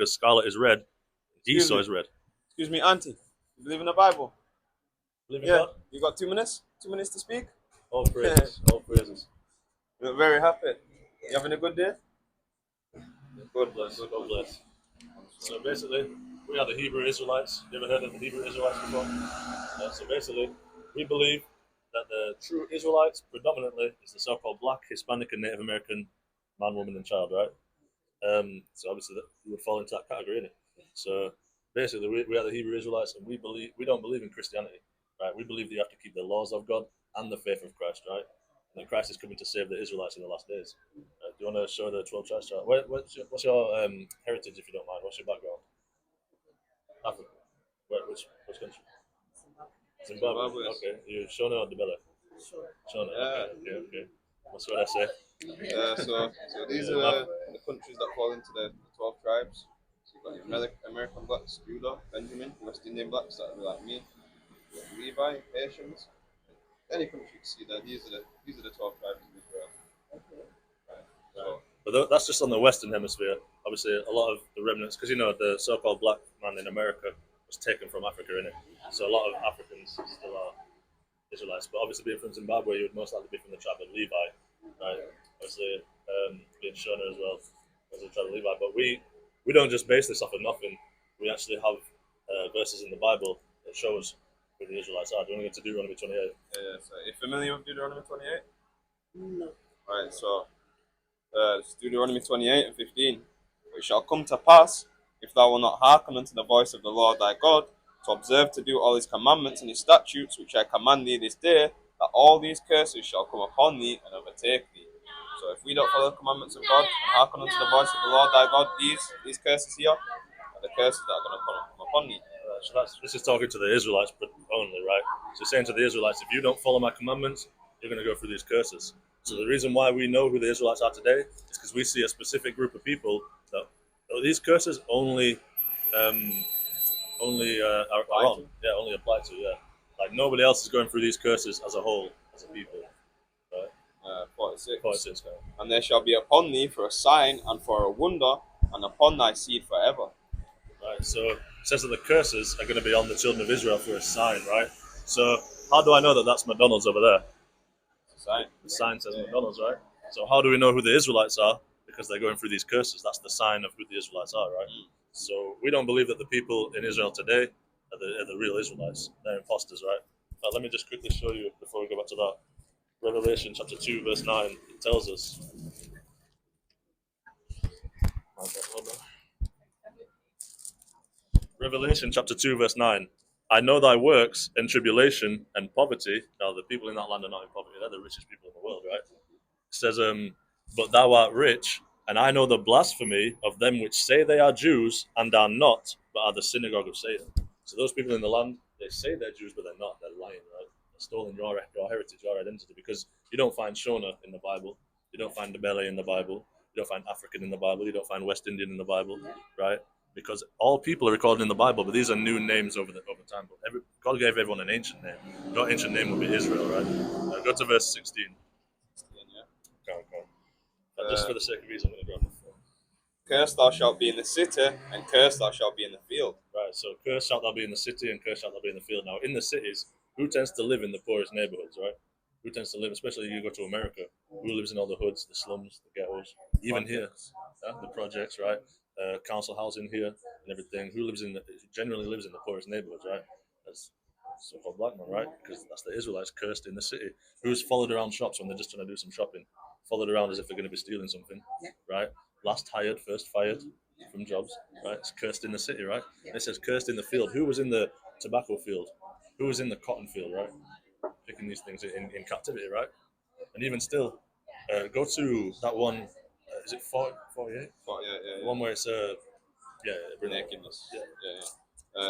because scarlet is red, Esau is red. Excuse me, Aunty. You believe in the Bible? Believe in Yeah. God? You got 2 minutes? 2 minutes to speak? All praises, all praises. We're very happy. You having a good day? God bless, God bless. So basically, we are the Hebrew Israelites. You ever heard of the Hebrew Israelites before? So basically, we believe that the true Israelites predominantly is the so-called black, Hispanic, and Native American man, woman, and child, right? So obviously that you would fall into that category, innit? So basically, we are the Hebrew Israelites, and we don't believe in Christianity, right? We believe that you have to keep the laws of God and the faith of Christ, right? And that Christ is coming to save the Israelites in the last days. Do you want to show the 12 tribes chart? What's your heritage, if you don't mind? What's your background? Africa. Which country? Zimbabwe. Okay. You Shona or Debele? Shona. Yeah. Okay. That's what I say. So these are the countries that fall into the 12 tribes. So you've got your American blacks, Judah, Benjamin, West Indian blacks that are like me, Levi, Haitians. Any country you see there, these are the 12 tribes of Israel. Right. So, But that's just on the Western Hemisphere. Obviously, a lot of the remnants, because the so-called black man in America was taken from Africa, innit? So a lot of Africans still are Israelites. But obviously, being from Zimbabwe, you would most likely be from the tribe of Levi, right? Obviously, being Shona as well as the tribe of Levi. But we don't just base this off of nothing. We actually have verses in the Bible that shows who the Israelites are. Do you want to get to Deuteronomy 28? so are you familiar with Deuteronomy 28? No. Right, so it's Deuteronomy 28 and 15. It shall come to pass, if thou wilt not hearken unto the voice of the Lord thy God, to observe to do all his commandments and his statutes which I command thee this day, that all these curses shall come upon thee and overtake thee. So if we don't follow the commandments of God and hearken unto the voice of the Lord thy God, these curses here are the curses that are going to come upon thee. So this is talking to the Israelites only, right? So saying to the Israelites, if you don't follow my commandments, you're going to go through these curses. So the reason why we know who the Israelites are today is because we see a specific group of people that these curses are on. Yeah, only apply to. Yeah, like nobody else is going through these curses as a whole, as a people. Right? 46. 46. And they shall be upon thee for a sign and for a wonder, and upon thy seed forever. Right. So it says that the curses are going to be on the children of Israel for a sign, right? So how do I know that that's McDonald's over there? Sign. The sign says McDonald's, right? So how do we know who the Israelites are? Because they're going through these curses. That's the sign of who the Israelites are, right? So we don't believe that the people in Israel today are the real Israelites. They're imposters, right? Now, let me just quickly show you before we go back to that. Revelation chapter 2, verse 9, it tells us. Hold on. Revelation chapter 2, verse 9. I know thy works and tribulation and poverty. Now, the people in that land are not in poverty. They're the richest people in the world, right? It says, but thou art rich, and I know the blasphemy of them which say they are Jews and are not, but are the synagogue of Satan. So those people in the land, they say they're Jews, but they're not. They're lying, right? They're stealing your heritage, your identity, because you don't find Shona in the Bible. You don't find Debele in the Bible. You don't find African in the Bible. You don't find West Indian in the Bible, right? Because all people are recorded in the Bible, but these are new names over time. But God gave everyone an ancient name. Your ancient name will be Israel, right? Go to verse 16. Come. Just for the sake of ease, I'm going to grab the phone. Cursed thou shalt be in the city, and cursed thou shalt be in the field. Right, so cursed shalt thou be in the city, and cursed shalt thou be in the field. Now, in the cities, who tends to live in the poorest neighborhoods, right? Who tends to live, especially you go to America, who lives in all the hoods, the slums, the ghettos, even here, the projects, right? Council housing here and everything. Generally lives in the poorest neighborhoods, right? That's so-called black man, right? Because that's the Israelites cursed in the city. Who's followed around shops when they're just trying to do some shopping? Followed around as if they're going to be stealing something, right? Last hired, first fired from jobs, right? It's cursed in the city, right? And it says cursed in the field. Who was in the tobacco field? Who was in the cotton field, right? Picking these things in captivity, right? And even still, go to that one. Is it 48? Yeah. The one where it's nakedness.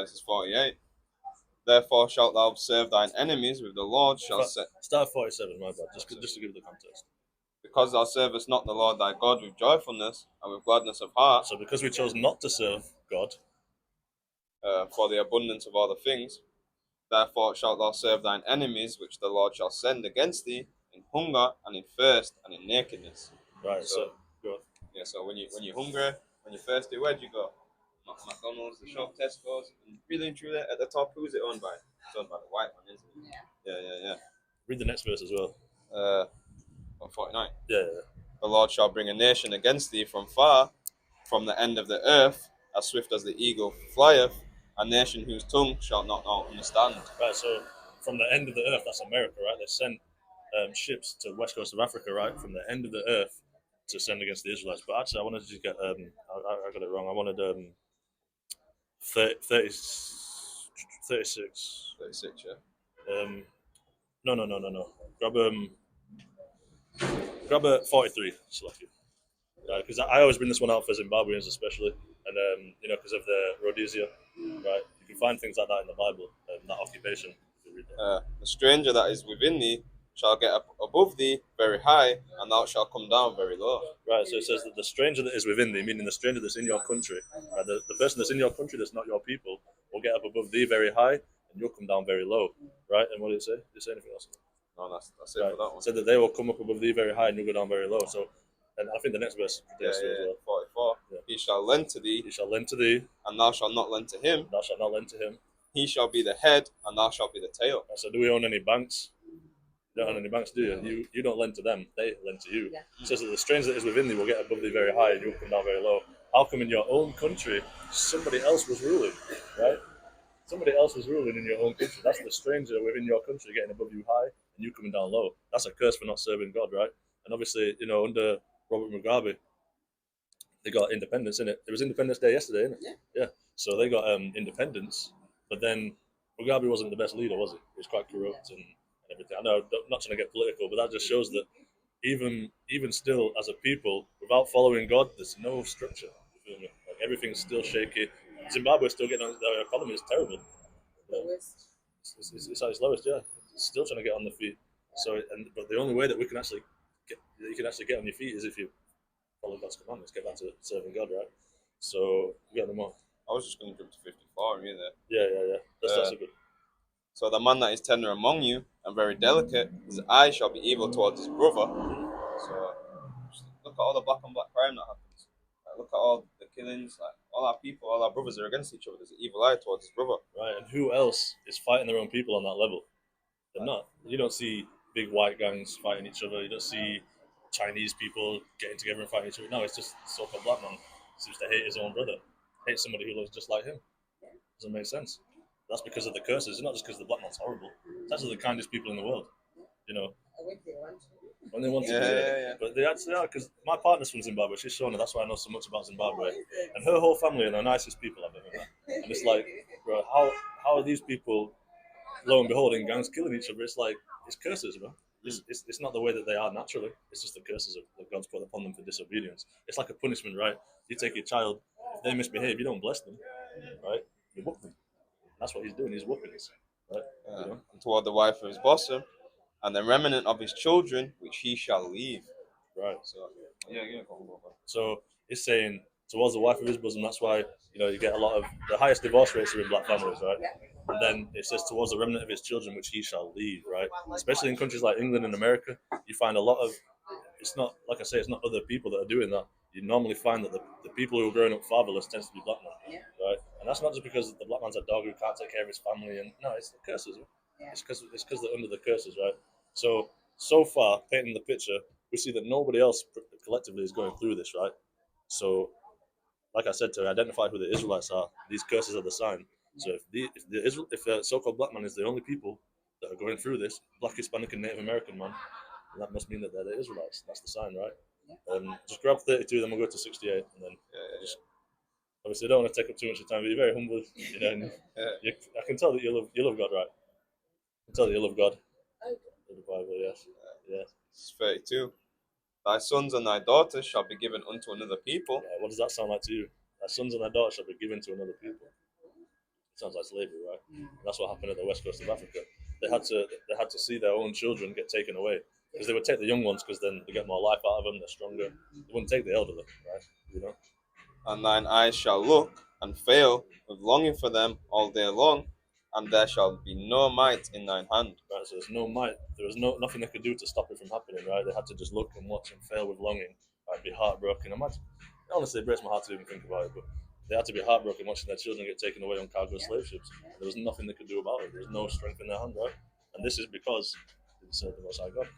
This is 48. Therefore shalt thou serve thine enemies with the Lord shall set. Start 47, my bad. Just to give the context. Because thou servest not the Lord thy God with joyfulness and with gladness of heart. So because we chose not to serve God, for the abundance of all the things, therefore shalt thou serve thine enemies, which the Lord shall send against thee, in hunger and in thirst and in nakedness. Right. So go. Yeah. So when you're hungry, when you're thirsty, where'd you go? McDonald's, the shop, Tesco's, and really and truly at the top, who's it owned by? It's owned by the white man, isn't it? Yeah. Read the next verse as well. 49. Yeah. The Lord shall bring a nation against thee from far, from the end of the earth, as swift as the eagle flieth, a nation whose tongue shall not understand. Right. So from the end of the earth, that's America, right? They sent ships to the west coast of Africa, right, from the end of the earth to send against the Israelites. But actually, I wanted to just get I got it wrong. I wanted 30, 36. 36, yeah. No. Grab a 43. Lucky. Because I always bring this one out for Zimbabweans, especially, and because of the Rhodesia, right? You can find things like that in the Bible, that occupation. If you read that. The stranger that is within thee shall get up above thee very high, and thou shalt come down very low. Right, so it says that the stranger that is within thee, meaning the stranger that's in your country, right, the person that's in your country that's not your people, will get up above thee very high, and you'll come down very low. Right, and what did it say? Did it say anything else? No, that's it Right. for that one. It said that they will come up above thee very high, and you'll go down very low. So, and I think the next verse Yeah, as well. 44. Yeah. He shall lend to thee, He shall lend to thee, and thou shalt not lend to him. thou shalt not lend to him. He shall be the head, and thou shalt be the tail. Right, so, do we own any banks? You don't own any banks, do you? You don't lend to them; they lend to you. Yeah. It says that the stranger that is within thee will get above thee very high, and you'll come down very low. How come in your own country somebody else was ruling, right? Somebody else was ruling in your own country. That's the stranger within your country getting above you high and you coming down low. That's a curse for not serving God, right? And obviously, under Robert Mugabe, they got independence in it. It was Independence Day yesterday, isn't it? Yeah. So they got independence, but then Mugabe wasn't the best leader, was he? He was quite corrupt and everything. I know, I'm not trying to get political, but that just shows that even still, as a people, without following God, there's no structure. You feel me? Like everything's still shaky. Zimbabwe's still getting on. Their economy is terrible. Lowest. It's at its lowest, yeah. It's still trying to get on the feet. So, but the only way that we can actually get on your feet is if you follow God's commandments, get back to serving God, right? So you got them all. I was just going to jump to 54 and read that. Yeah. That's a good. So the man that is tender among you and very delicate, his eye shall be evil towards his brother. So just look at all the black on black crime that happens. Like, look at all the killings. Like all our people, all our brothers are against each other. There's an evil eye towards his brother. Right, and who else is fighting their own people on that level? They're not. You don't see big white gangs fighting each other. You don't see Chinese people getting together and fighting each other. No, it's just so-called black man seems to hate his own brother, hate somebody who looks just like him. Doesn't make sense. That's because of the curses. It's not just because the black man's horrible. It's actually the kindest people in the world. When they want to. Yeah. But they actually are, because my partner's from Zimbabwe. She's Shona. That's why I know so much about Zimbabwe. And her whole family are the nicest people I've ever met. And it's like, bro, how are these people, lo and behold, in gangs killing each other? It's like, it's curses, bro. It's not the way that they are naturally. It's just the curses that God's put upon them for disobedience. It's like a punishment, right? You take your child, if they misbehave, you don't bless them, right? You whoop them. That's what he's doing. He's whooping us, right? And toward the wife of his bosom, and the remnant of his children, which he shall leave. Right. So yeah. So it's saying towards the wife of his bosom. That's why you get a lot of the highest divorce rates are in black families, right? And then it says towards the remnant of his children, which he shall leave, right? Especially in countries like England and America, you find a lot of. It's not like I say, it's not other people that are doing that. You normally find that the people who are growing up fatherless tends to be black men, right? And that's not just because the black man's a dog who can't take care of his family, and no, it's the curses. It's because they're under the curses, right? So far, painting the picture, we see that nobody else collectively is going through this, right? So, like I said, to identify who the Israelites are, these curses are the sign. So if the so-called black man is the only people that are going through this, black, Hispanic, and Native American man, then that must mean that they're the Israelites. That's the sign, right? Just grab 32, then we'll go to 68, and then just. Obviously, I don't want to take up too much of your time, but you're very humble. And I can tell that you love God, right? I can tell that you love God. The Bible, yes. Yeah. 32. Thy sons and thy daughters shall be given unto another people. Yeah, what does that sound like to you? Thy sons and thy daughters shall be given to another people. It sounds like slavery, right? And that's what happened at the west coast of Africa. They had to see their own children get taken away because they would take the young ones because then they get more life out of them. They're stronger. They wouldn't take the elderly, right? And thine eyes shall look and fail with longing for them all day long, and there shall be no might in thine hand. Right, so there's no might. There was nothing they could do to stop it from happening, right? They had to just look and watch and fail with longing. I'd be heartbroken. Imagine, honestly, it breaks my heart to even think about it. But They had to be heartbroken watching their children get taken away on cargo slave ships. There was nothing they could do about it. There was no strength in their hand, right? And this is because they served the Most High God.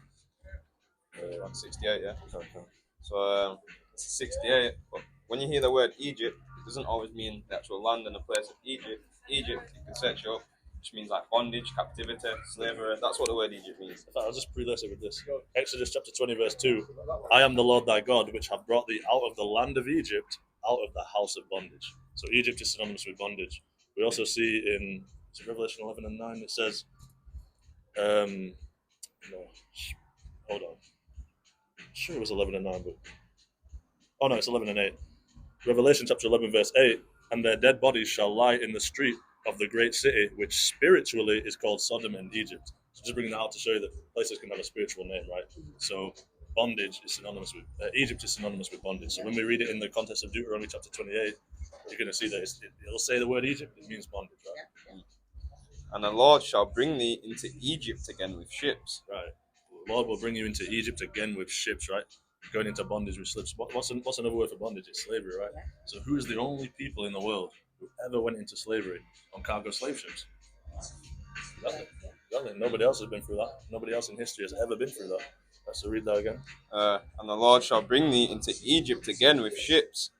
68, yeah. Okay. So 68. But when you hear the word Egypt, it doesn't always mean the actual land and the place of Egypt. Egypt, you can search it up, which means like bondage, captivity, slavery. That's what the word Egypt means. In fact, I'll just pre-lace it with this. Exodus chapter 20, verse 2. I am the Lord thy God, which have brought thee out of the land of Egypt, out of the house of bondage. So Egypt is synonymous with bondage. We also see in Revelation 11 and 9, it says, no, hold on. I'm sure it was 11 and 9, but oh no, it's 11 and 8. Revelation chapter 11, verse 8. And their dead bodies shall lie in the street of the great city, which spiritually is called Sodom and Egypt. So just bringing that out to show you that places can have a spiritual name, right? So bondage is synonymous with Egypt is synonymous with bondage. So when we read it in the context of Deuteronomy chapter 28, you're going to see that it'll say the word Egypt. It means bondage, right? And the Lord shall bring thee into Egypt again with ships. Right. The Lord will bring you into Egypt again with ships, right? Going into bondage with ships. What's another word for bondage? It's slavery, right? So who's the only people in the world who ever went into slavery on cargo slave ships? Nothing. Nobody else has been through that. Nobody else in history has ever been through that. Let's read that again. And the Lord shall bring thee into Egypt again with ships,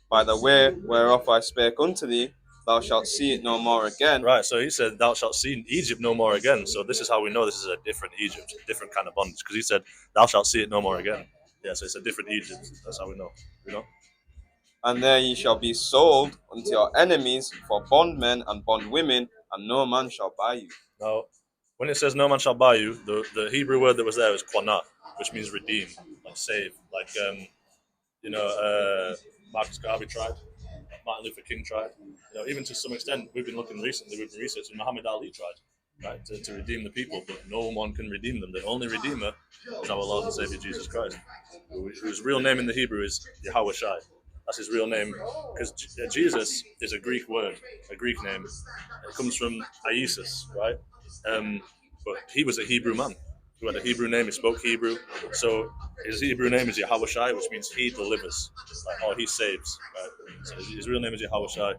by the way whereof I spake unto thee, thou shalt see it no more again. Right, so he said, thou shalt see Egypt no more again. So this is how we know this is a different Egypt, a different kind of bondage. Because he said, thou shalt see it no more again. Yeah, so it's a different Egypt. That's how we know. You know? And there ye shall be sold unto your enemies for bondmen and bondwomen, and no man shall buy you. Now, when it says no man shall buy you, the Hebrew word that was there is qanat, which means redeem, like save. Like, Marcus Garvey tried, Martin Luther King tried. You know, even to some extent, we've been researching, Muhammad Ali tried, right, to redeem the people, but no one can redeem them. The only redeemer is our Lord and Savior Jesus Christ, whose real name in the Hebrew is Yahweh Shai. That's his real name, because Jesus is a Greek word, a Greek name. It comes from Iesus, right? But he was a Hebrew man who had a Hebrew name. He spoke Hebrew, so his Hebrew name is Yahweh Shai, which means he delivers, or he saves. Right? So his real name is Yahweh Shai.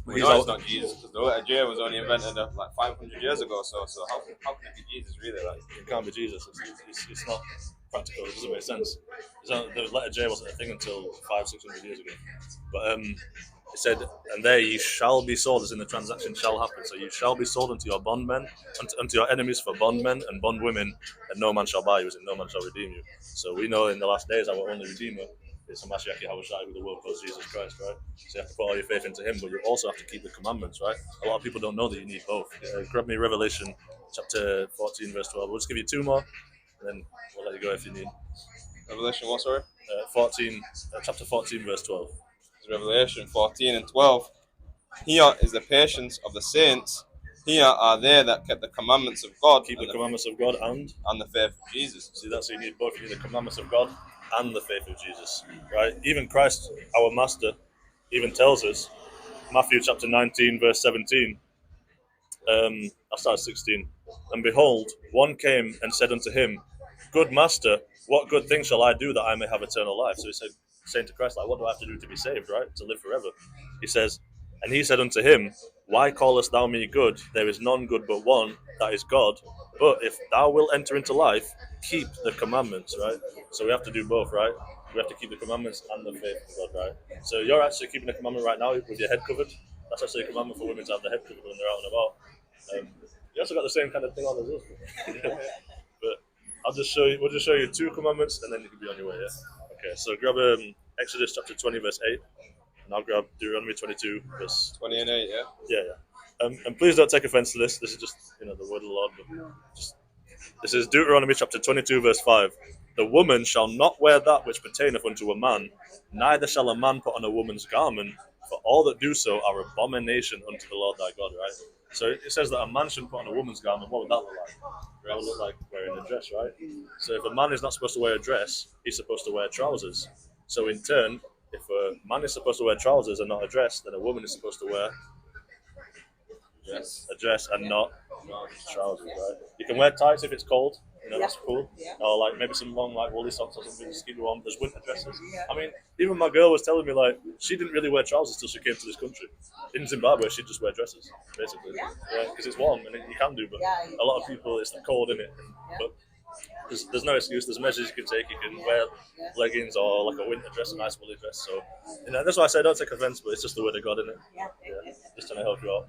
We know it's not Jesus, because the letter J was only invented like 500 years ago. So how can it be Jesus really? Like, it can't be Jesus. It's not practical. It doesn't make sense. The letter J wasn't a thing until 500-600 years ago. But it said, and there ye shall be sold, as in the transaction shall happen. So you shall be sold unto your bondmen, unto your enemies for bondmen and bondwomen, and no man shall buy you, as in no man shall redeem you. So we know in the last days our only redeemer is Hamashiach Yahweh Shai, who the world calls Jesus Christ, right? So you have to put all your faith into him, but you also have to keep the commandments, right? A lot of people don't know that you need both. Grab me Revelation chapter 14, verse 12. We'll just give you two more, and then we'll let you go if you need. Revelation what, sorry? Chapter 14, verse 12. It's Revelation 14 and 12. Here is the patience of the saints. Here are they that kept the commandments of God. Keep the commandments of God and the faith of Jesus. See, that's so you need both. You need the commandments of God and the faith of Jesus, right? Even Christ, our Master, even tells us, Matthew chapter 19, verse 17. I'll start at 16. And behold, one came and said unto him, Good Master, what good thing shall I do that I may have eternal life? So he said, saying to Christ, like, what do I have to do to be saved, right? To live forever. He says, and he said unto him, Why callest thou me good? There is none good but one, that is God. But if thou wilt enter into life, keep the commandments, right? So we have to do both, right? We have to keep the commandments and the faith of God, right? So you're actually keeping the commandment right now with your head covered. That's actually a commandment for women to have their head covered when they're out and about. You also got the same kind of thing on as us. But we'll just show you two commandments and then you can be on your way, yeah? Okay, so grab Exodus chapter 20, verse 8. And I'll grab Deuteronomy 22, verse 20 and 8, yeah? Yeah. And please don't take offense to this. This is just, the word of the Lord. This is Deuteronomy chapter 22, verse 5. The woman shall not wear that which pertaineth unto a man, neither shall a man put on a woman's garment, for all that do so are abomination unto the Lord thy God, right? So it says that a man shouldn't put on a woman's garment. What would that look like? That would look like wearing a dress, right? So if a man is not supposed to wear a dress, he's supposed to wear trousers. So in turn, if a man is supposed to wear trousers and not a dress, then a woman is supposed to wear a dress and not trousers, right? You can wear tights if it's cold, You know, that's cool. Or like maybe some long like woolly socks or something just keep you warm. There's winter dresses. I mean, even my girl was telling me like she didn't really wear trousers till she came to this country. In Zimbabwe, she'd just wear dresses basically. Yeah, because it's warm and you can do. But a lot of people, it's the cold in it. But there's no excuse. There's measures you can take. You can wear leggings or like a winter dress, a nice woolly dress. So, you know, that's why I say don't take offense, but it's just the word of God, isn't it? Yeah. Just trying to help you out.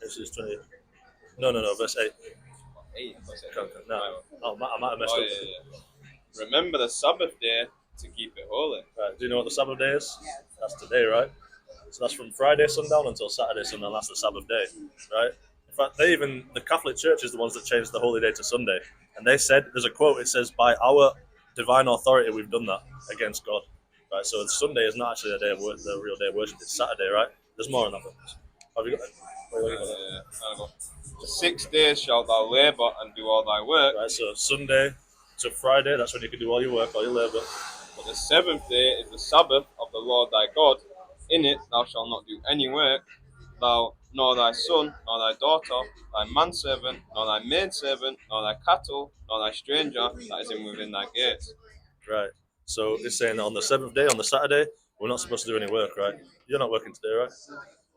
This is 20. No, verse 8. 8. No. Oh, I might have messed up. Yeah. Remember the Sabbath day to keep it holy. Right. Do you know what the Sabbath day is? That's today, right? So that's from Friday sundown until Saturday sundown. That's the Sabbath day, right? In fact, the Catholic Church is the ones that changed the holy day to Sunday. And they said, there's a quote, it says, by our divine authority, we've done that against God. Right? So Sunday is not actually a day of work, the real day of worship. It's Saturday, right? There's more on that. Have you got it? 6 days shalt thou labour and do all thy work. Right, so Sunday to Friday, that's when you can do all your work, all your labour. But the seventh day is the Sabbath of the Lord thy God. In it thou shalt not do any work, thou, nor thy son, nor thy daughter, thy manservant, nor thy maidservant, nor thy cattle, nor thy stranger that is in within thy gates. Right. So it's saying that on the seventh day, on the Saturday, we're not supposed to do any work, right? You're not working today, right?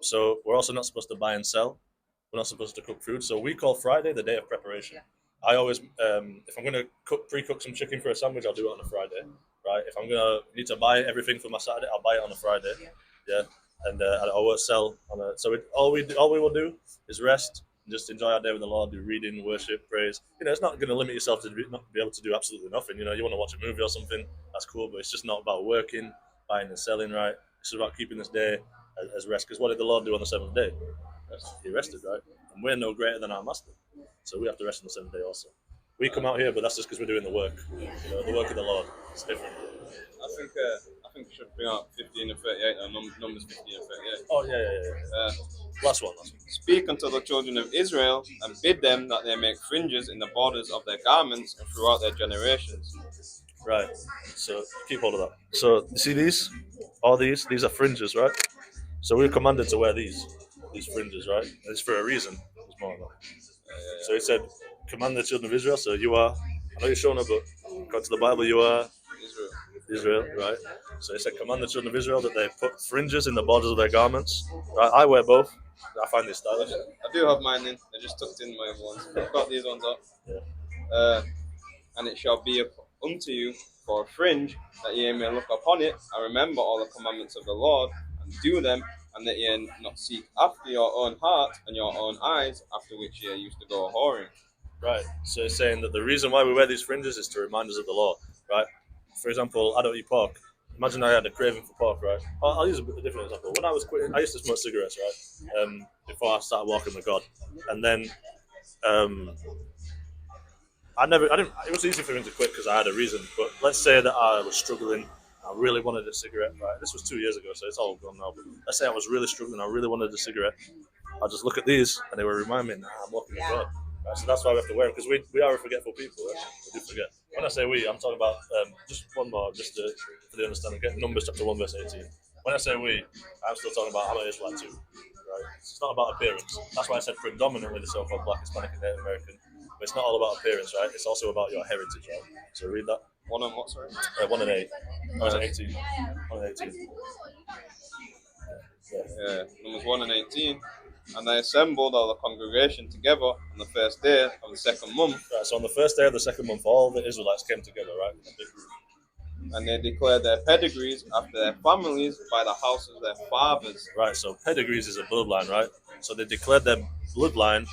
So we're also not supposed to buy and sell. We're not supposed to cook food. So we call Friday the day of preparation. I always, if I'm going to pre-cook some chicken for a sandwich, I'll do it on a Friday, right? If I'm going to need to buy everything for my Saturday, I'll buy it on a Friday, yeah. And I won't sell on a. So all we will do is rest and just enjoy our day with the Lord, do reading, worship, praise. You know, it's not going to limit yourself to not be able to do absolutely nothing. You know, you want to watch a movie or something, that's cool, but it's just not about working, buying and selling, right? It's about keeping this day as rest. Because what did the Lord do on the seventh day? He rested, right? And we're no greater than our master, so we have to rest on the seventh day also. We come out here, but that's just because we're doing the work. You know, the work of the Lord. It's different. I think we should bring out 15 and 38, or numbers 15 and 38. Oh yeah. Last one. Speak unto the children of Israel and bid them that they make fringes in the borders of their garments and throughout their generations. Right. So keep hold of that. So you see these? All these are fringes, right? So we're commanded to wear these fringes, right? And it's for a reason. There's more on that. So he said, command the children of Israel. So you are, I know you're Shona, but according to the Bible, you are Israel, right? So he said, command the children of Israel that they put fringes in the borders of their garments. Right? I wear both. I find this stylish. I do have mine in. I just tucked in my other ones. I've got these ones up. Yeah. And it shall be unto you for a fringe, that ye may look upon it and remember all the commandments of the Lord and do them, and that ye not seek after your own heart and your own eyes, after which ye used to go whoring. Right. So it's saying that the reason why we wear these fringes is to remind us of the law, right? For example, I don't eat pork. Imagine I had a craving for pork, right? I'll use a different example. When I was quitting, I used to smoke cigarettes, right? Before I started walking with God, and then it was easy for me to quit because I had a reason. But let's say that I was struggling. I really wanted a cigarette, right? This was 2 years ago, so it's all gone now. But let's say I was really struggling. I really wanted a cigarette. I'll just look at these, and they will remind me, I'm walking with God. Right, so that's why we have to wear them, because we are a forgetful people. Right? We do forget. When I say we, I'm talking about just one more, just for the understanding. Get Numbers chapter 1, verse 18. When I say we, I'm still talking about I'm an Israelite too. Right? It's not about appearance. That's why I said predominantly the so-called Black, Hispanic, and Native American. But it's not all about appearance, right? It's also about your heritage, right? So read that. 1 and what, sorry? 1 and 8. No, it's 18. 1 and 18. Yeah, Numbers 1 and 18. And they assembled all the congregation together on the first day of the second month. Right, so on the first day of the second month, all the Israelites came together, right? And they declared their pedigrees after their families by the house of their fathers. Right, so pedigrees is a bloodline, right? So they declared their bloodline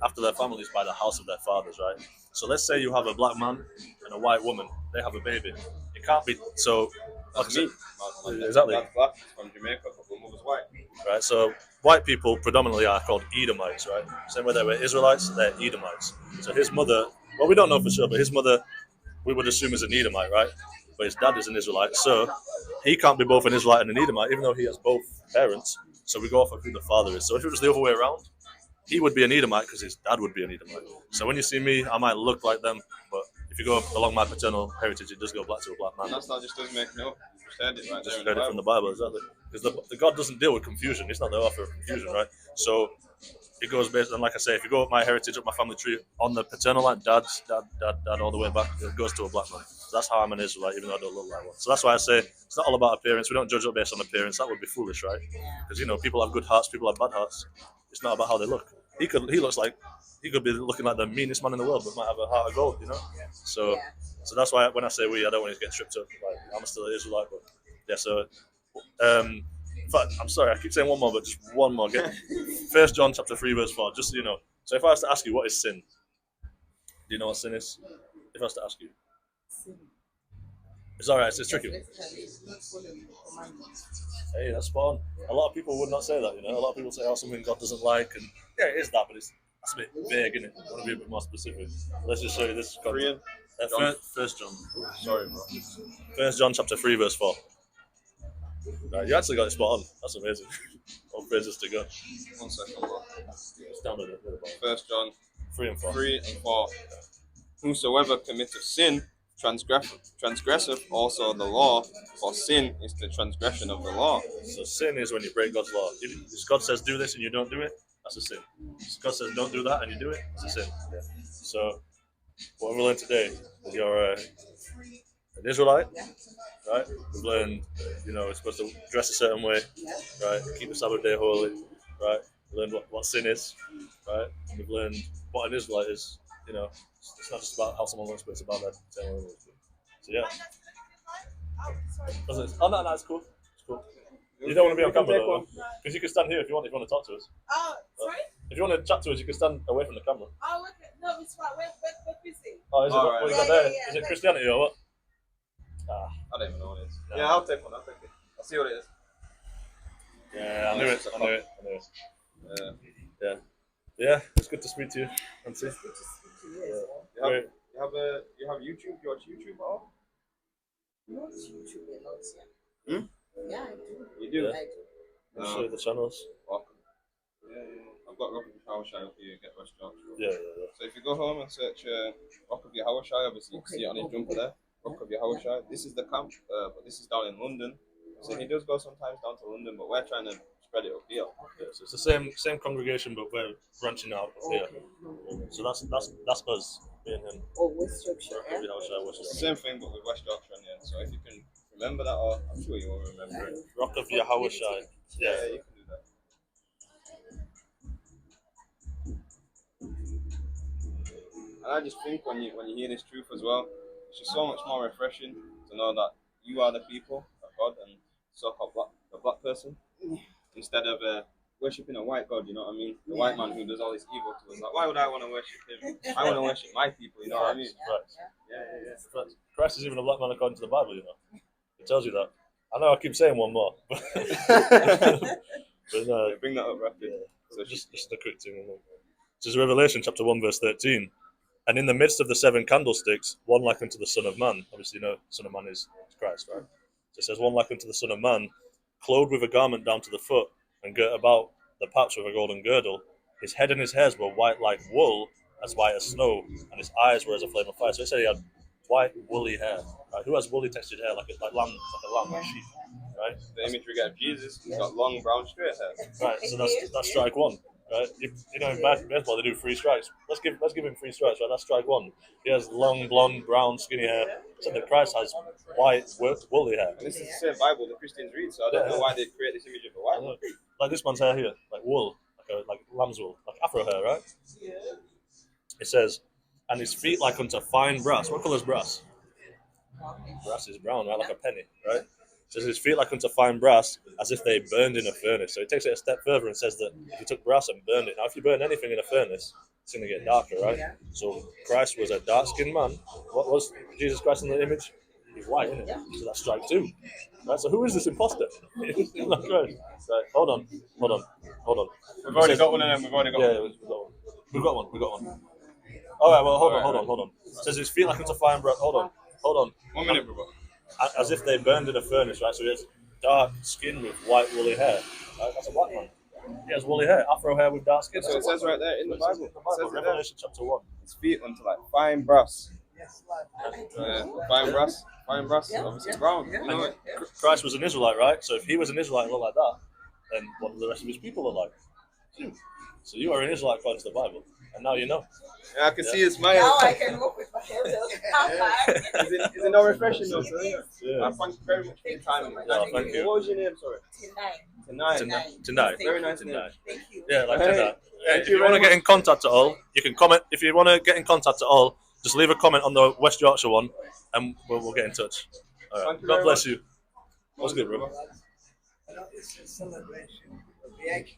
after their families by the house of their fathers, right? So let's say you have a black man and a white woman. They have a baby. It can't be so. That's me. Exactly. That's black from Jamaica, but my mother's white. Right, so white people predominantly are called Edomites, right? Same way they were Israelites, they're Edomites. So his mother, well, we don't know for sure, but his mother, we would assume is an Edomite, right? But his dad is an Israelite, so he can't be both an Israelite and an Edomite, even though he has both parents. So we go off of who the father is. So if it was the other way around, he would be an Edomite because his dad would be an Edomite. So when you see me, I might look like them, but if you go along my paternal heritage, it does go back to a black man. And that's not just us making it up. Just heard it right just there. Heard it from the Bible, exactly. Because the God doesn't deal with confusion. He's not the author of confusion, right? So it goes based on, like I say, if you go up my heritage, up my family tree, on the paternal line, dad, all the way back, it goes to a black man. So that's how I'm an Israelite, even though I don't look like one. So that's why I say it's not all about appearance. We don't judge it based on appearance. That would be foolish, right? Because people have good hearts, people have bad hearts. It's not about how they look. He looks like he could be looking like the meanest man in the world, but might have a heart of gold, So, so that's why when I say we, I don't want to get tripped up. Like, I'm still an Israelite, but yeah. So, in fact, I'm sorry, I keep saying one more, but just one more. Get 1 John chapter 3 verse 4, just so you know. So if I was to ask you what is sin, do you know what sin is? If I was to ask you, it's all right. It's tricky. Hey, that's spot on. A lot of people would not say that. A lot of people say, "Oh, something God doesn't like," and yeah, it is that, but that's a bit vague, isn't it? I want to be a bit more specific. Let's just show you this. First John. Sorry, bro. 1 John chapter 3 verse 4. Right, you actually got it spot on. That's amazing. All praises to God. 1 second, bro. It's down a bit. 1 John 3 and 4. 3 and 4. Whosoever committeth sin transgresseth also the law, for sin is the transgression of the law. So sin is when you break God's law. If God says do this and you don't do it, that's a sin. If God says don't do that and you do it, it's a sin. Yeah. So what we learned today is you're an Israelite, right? We've learned, we're supposed to dress a certain way, right? Keep the Sabbath day holy, right? We learned what sin is, right? And we've learned what an Israelite is. It's not just about how someone looks, but it's about their So yeah. Oh no, it's cool. It's cool. You don't want to be on camera though, because you can stand here if you want to talk to us. Oh, sorry? If you want to chat to us, you can stand away from the camera. Oh, okay. No, it's fine. We're busy. Oh, is it? All What right. you got there? Is it Christianity or what? I don't even know what it is. No. Yeah, I'll take one. I'll see what it is. Yeah, I knew it. Yeah, it's good to speak to you, Aunty. It's good to speak to you as well. You have YouTube? You watch YouTube at all? Not YouTube a lot, yeah. Hmm? Yeah, I do. You do? I do. I'll show you the channels. Welcome. Yeah. I've got Rock of Yahushua up here, get West Yorkshire. Yeah. So if you go home and search Rock of Yahushua, obviously you can see it on his jumper there. Rock of Yahushua. This is the camp, but this is down in London. So he does go sometimes down to London, but we're trying to spread it up here. Yeah, so it's the same congregation, but we're branching out up here. So that's us, me and him. Oh, West Yorkshire. Rock of Yahushua, West It's the Yorkshire. same thing, but with West Yorkshire in the end. So if you can remember that, or I'm sure you will remember it. Rock of Yahushua. Yeah. You can do that. And I just think when you hear this truth as well, it's just so much more refreshing to know that you are the people of God and so-called the black person, instead of worshipping a white God. You know what I mean? The white man who does all this evil to us. Like, why would I want to worship him? I want to worship my people. You know what I mean? Right. Yeah. Christ is even a black man according to the Bible, It tells you that. I know I keep saying one more, but no, Bring that up rapid. yeah. So just a quick thing. This is Revelation chapter 1 verse 13. And in the midst of the 7 candlesticks, one like unto the Son of Man. Obviously, Son of Man is Christ, right? So it says, one like unto the Son of Man, clothed with a garment down to the foot, and girt about the paps with a golden girdle. His head and his hairs were white like wool, as white as snow, and his eyes were as a flame of fire. So it said he had white, woolly hair. Right? Who has woolly textured hair like a lamb, like sheep? Right? the image we get of Jesus, he's got long brown straight hair. Right. So that's strike one. Right, in baseball they do 3 strikes. Let's give him 3 strikes. Right, that's strike 1. He has long, blonde, brown, skinny hair. So the Christ has white, woolly hair. And this is the same Bible the Christians read, so I don't know why they create this image of a white one. Like this man's hair here, like wool, like lamb's wool, like afro hair, right? It says, and his feet like unto fine brass. What colour is brass? Brass is brown, right, like a penny, right? It says his feet like unto fine brass, as if they burned in a furnace. So he takes it a step further and says that if you took brass and burned it, now if you burn anything in a furnace, it's going to get darker, right? So Christ was a dark-skinned man. What was Jesus Christ in the image? He's white, isn't it? So that's strike 2. Right, so who is this imposter? It's not Christ. Right, hold on. We've already got one of them, we've already got Yeah, one. we've got one. All right, well, hold on. It says his feet like unto fine brass. Hold on. 1 minute, brother. As if they burned in a furnace, right? So he has dark skin with white woolly hair. Right? That's a black man. He has woolly hair, afro hair with dark skin. So it says right there in the Bible. It says it there. Revelation chapter 1. His feet unto like fine brass. Fine brass. Obviously brown. You know it. Christ was an Israelite, right? So if he was an Israelite and looked like that, then what do the rest of his people look like? So you are an Israelite according to the Bible, and now you know. Yeah, I can see his Now smile. I can walk with my head held high. Is it not refreshing though, sir? Yeah. Thank you very much for your time. Yeah, thank you. What was your name, sorry? Tonight. Tonight. Very nice name. Tonight. Thank you. Yeah, like Hey, that. thank If you you want to very get much. in contact at all, you can comment. If you want to get in contact at all, just leave a comment on the West Yorkshire one, and we'll get in touch. All right. Thank you God very bless much. you. What's good, bro? It's a celebration of the action.